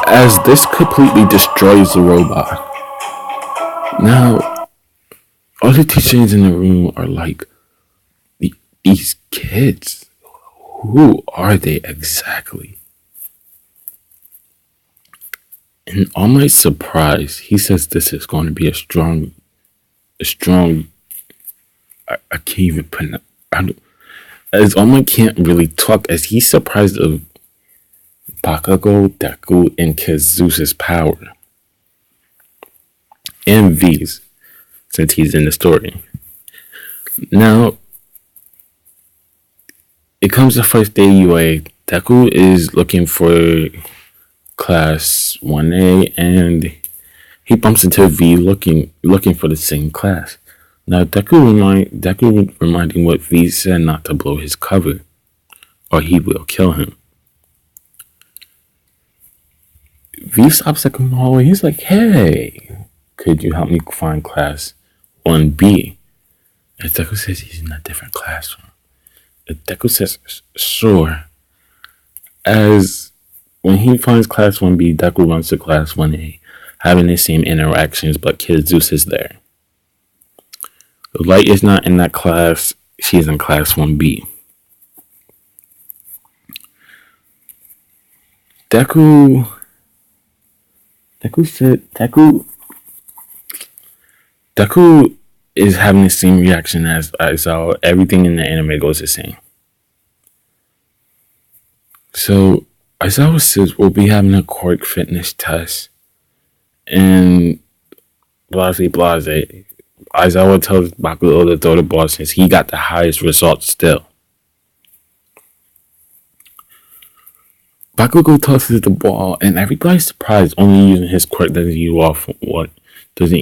as this completely destroys the robot. Now, all the teachers in the room are like, these kids, who are they exactly? And on my surprise, he says this is going to be a strong, I can't even pronounce, as Oma can't really talk, as he's surprised of Bakugo, Deku, and Kazusa's power. And V's, since he's in the story. Now, it comes the first day UA. Deku is looking for class 1A and he bumps into V looking for the same class. Now Deku reminding what V said not to blow his cover or he will kill him. V stops Deku in the hallway. He's like, hey, could you help me find class 1B? And Deku says he's in a different classroom. Deku says, sure. As when he finds class 1B, Deku runs to class 1A, having the same interactions, but Kid Zeus is there. Light is not in that class. She's in class 1B. Deku is having the same reaction as Aizawa. Everything in the anime goes the same. So Aizawa says we'll be having a quirk fitness test. And blase. Aizawa tells Bakugo to throw the ball since he got the highest result still. Bakugo tosses the ball and everybody's surprised only using his quirk doesn't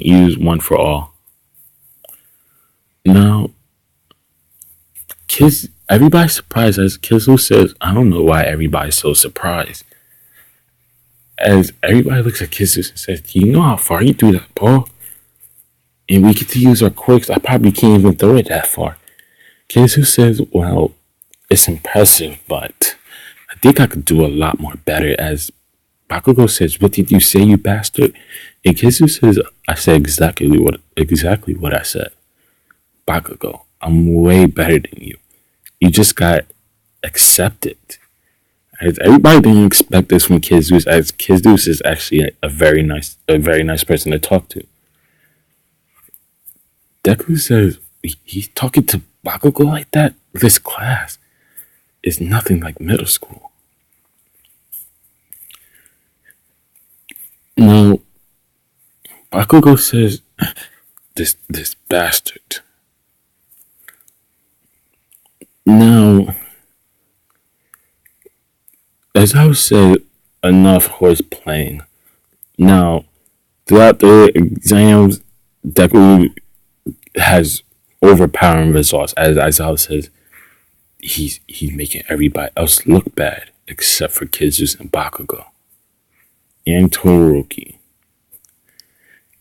use one for all. Now, everybody's surprised as Kizu says, I don't know why everybody's so surprised. As everybody looks at Kizu and says, do you know how far you threw that ball? And we get to use our quirks. I probably can't even throw it that far. Kizu says, well, it's impressive, but I think I could do a lot more better. As Bakugo says, what did you say, you bastard? And Kizu says, I said exactly what I said. Bakugo, I'm way better than you. You just got accepted. As everybody didn't expect this from Kid Zeus, as Kid Zeus is actually a very nice person to talk to. Deku says he's talking to Bakugo like that. This class is nothing like middle school. Now, Bakugo says this bastard. Now, as I said, enough horse playing. Now, throughout the exams, Deku has overpowering results. As I says, he's making everybody else look bad except for Kizus and Bakugo and Todoroki.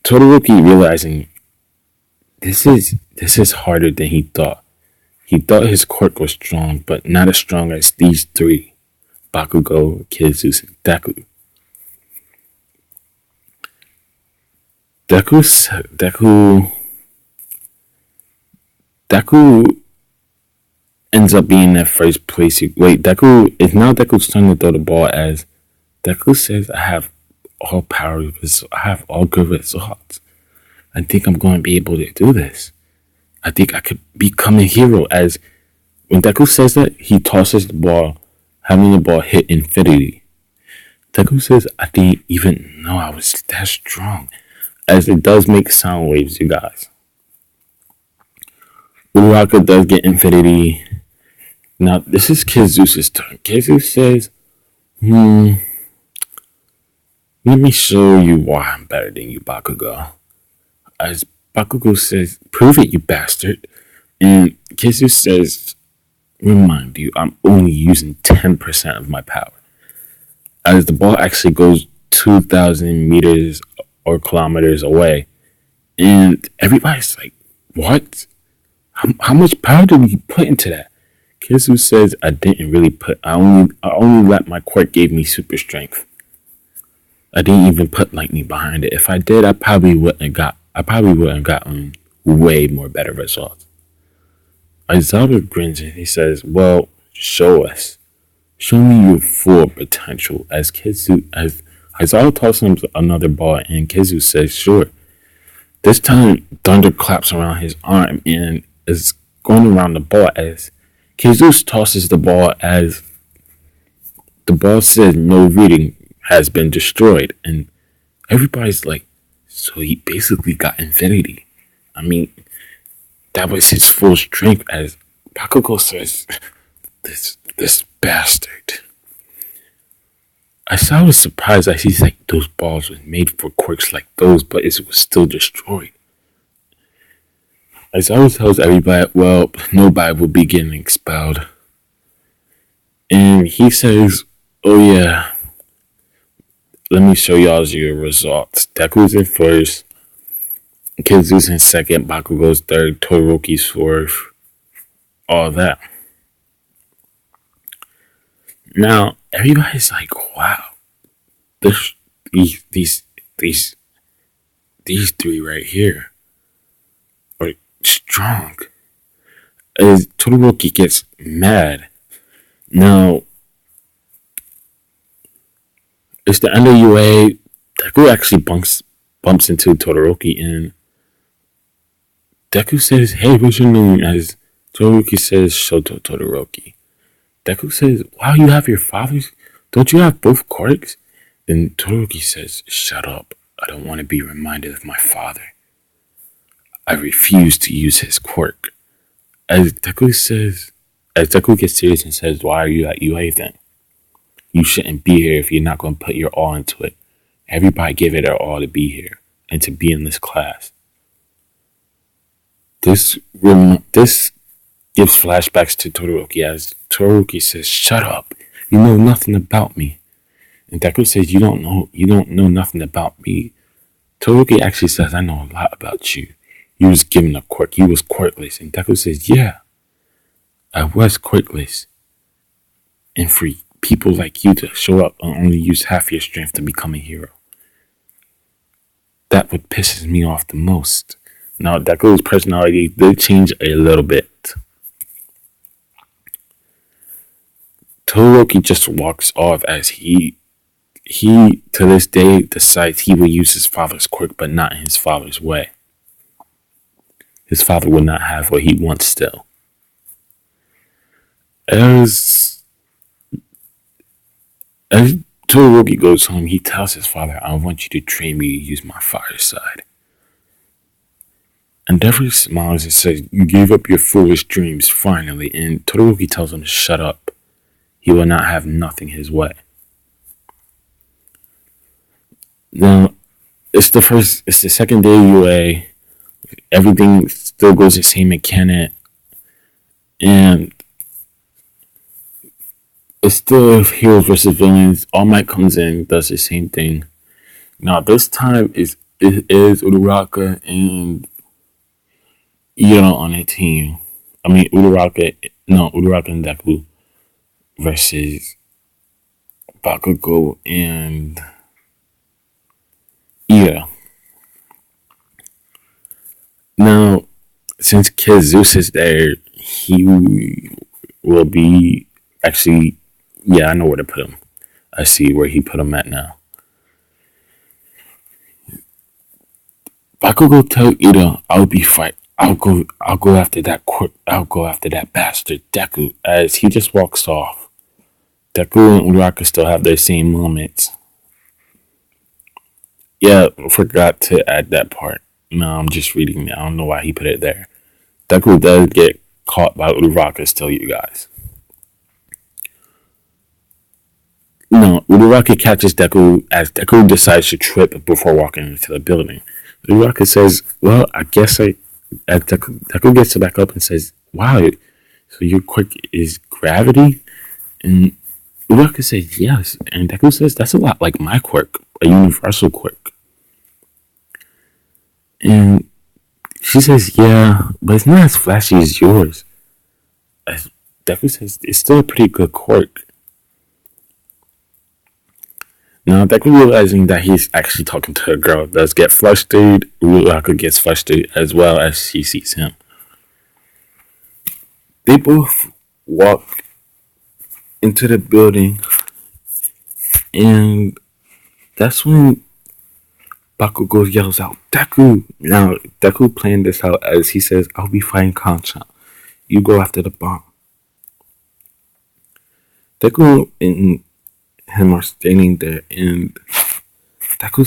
Todoroki realizing this is harder than he thought. He thought his quirk was strong, but not as strong as these three: Bakugo, Kizus, and Deku. Deku ends up being that first place. It's now Deku's turn to throw the ball. As Deku says, I have all power. I have all good results. I think I'm going to be able to do this. I think I could become a hero. As when Deku says that, he tosses the ball, having the ball hit infinity. Deku says, I didn't even know I was that strong. As it does make sound waves, you guys. Uraraka does get infinity. Now, this is Kizu's turn. Kizu says, let me show you why I'm better than you, Bakugo. As Bakugo says, prove it, you bastard. And Kizu says, remind you, I'm only using 10% of my power. As the ball actually goes 2,000 meters or kilometers away. And everybody's like, what? How much power did we put into that? Kizu says, I didn't really I only let my quirk gave me super strength. I didn't even put lightning behind it. If I did, I probably wouldn't gotten way more better results. Aizawa grins and he says, "Well, show us. Show me your full potential." As Aizawa tosses him another ball, and Kizu says, "Sure." This time, thunder claps around his arm and is going around the ball as Jesus tosses the ball as the ball says no reading has been destroyed. And everybody's like, so he basically got infinity. I mean, that was his full strength as Bakugo says, this bastard. I was surprised that he's like, those balls were made for quirks like those, but it was still destroyed. As always tells everybody, well, nobody will be getting expelled. And he says, oh yeah, let me show y'all your results. Deku's in first, Kizu's in second, Bakugo's third, Todoroki's fourth, all that. Now, everybody's like, wow, this, these, these, these three right here are strong. As Todoroki gets mad. Now, it's the end of UA. Deku actually bumps into Todoroki, and Deku says, "Hey, what's your name?" As Todoroki says, "Shoto Todoroki." Deku says, "Wow, you have your father's? Don't you have both quirks?" Then Todoroki says, "Shut up. I don't want to be reminded of my father. I refuse to use his quirk." As Deku gets serious and says, "Why are you at UA then? You shouldn't be here if you're not going to put your all into it. Everybody give it their all to be here and to be in this class." This gives flashbacks to Todoroki as Todoroki says, "Shut up. You know nothing about me." And Deku says, you don't know nothing about me." Todoroki actually says, "I know a lot about you. You was given a quirk. You was quirkless." And Deku says, "Yeah, I was quirkless. And for people like you to show up and only use half your strength to become a hero, that what pisses me off the most." Now, Deku's personality did change a little bit. Todoroki just walks off as he to this day decides he will use his father's quirk, but not in his father's way. His father will not have what he wants still. As Todoroki goes home, he tells his father, "I want you to train me to use my fire side." Endeavor smiles and says, "You gave up your foolish dreams, finally." And Todoroki tells him to shut up. He will not have nothing his way. Now, it's the second day of UA. Everything still goes the same mechanic. And it's still heroes versus villains. All Might comes in, does the same thing. Now, this time it is Uraraka and Ira on a team. I mean, Uraraka and Deku versus Bakugo and Ira. Now, since Kid Zeus is there, he will be actually, yeah, I know where to put him. I see where he put him at now. Bakugo tell Ira, I'll go after that bastard Deku as he just walks off. Deku and Uraraka still have their same moments. Yeah, forgot to add that part. No, I'm just reading it. I don't know why he put it there. Deku does get caught by Uraraka still, you guys. No, Uraraka catches Deku as Deku decides to trip before walking into the building. Uraraka says, "Well, I guess I..." Deku gets back up and says, "Wow, so your quirk is gravity?" And Uraraka says, "Yes." And Deku says, "That's a lot like my quirk, a universal quirk." And she says, "Yeah, but it's not as flashy as yours." As Deku says, "It's still a pretty good quirk." Now, Deku realizing that he's actually talking to a girl does get flustered. Uraraka gets flustered as well as she sees him. They both walk into the building, and that's when Bakugo yells out, Deku! Now, Deku planned this out as he says, I'll be fighting Kanchan. You go after the bomb. Deku and him are standing there, and Bakugo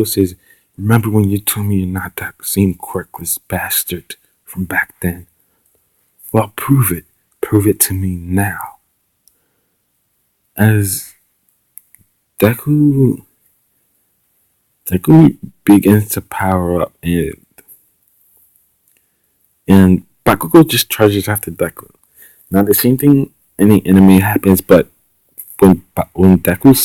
says, remember when you told me you're not that same quirkless bastard from back then? Well, prove it. Prove it to me now. As Deku begins to power up, and Bakugo just charges after Deku. Now the same thing in the anime happens, but when Deku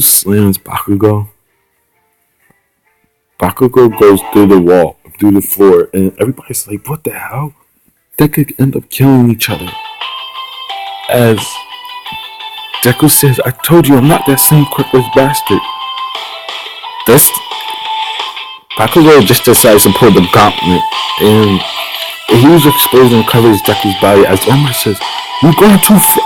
slams Bakugo, Bakugo goes through the wall, through the floor, and everybody's like, what the hell? They could end up killing each other. As Deku says, I told you I'm not that same quirkless bastard. That's Bakugo just decides to pull the gauntlet, and a huge explosion covers Deku's body as Omar says, you're going too far.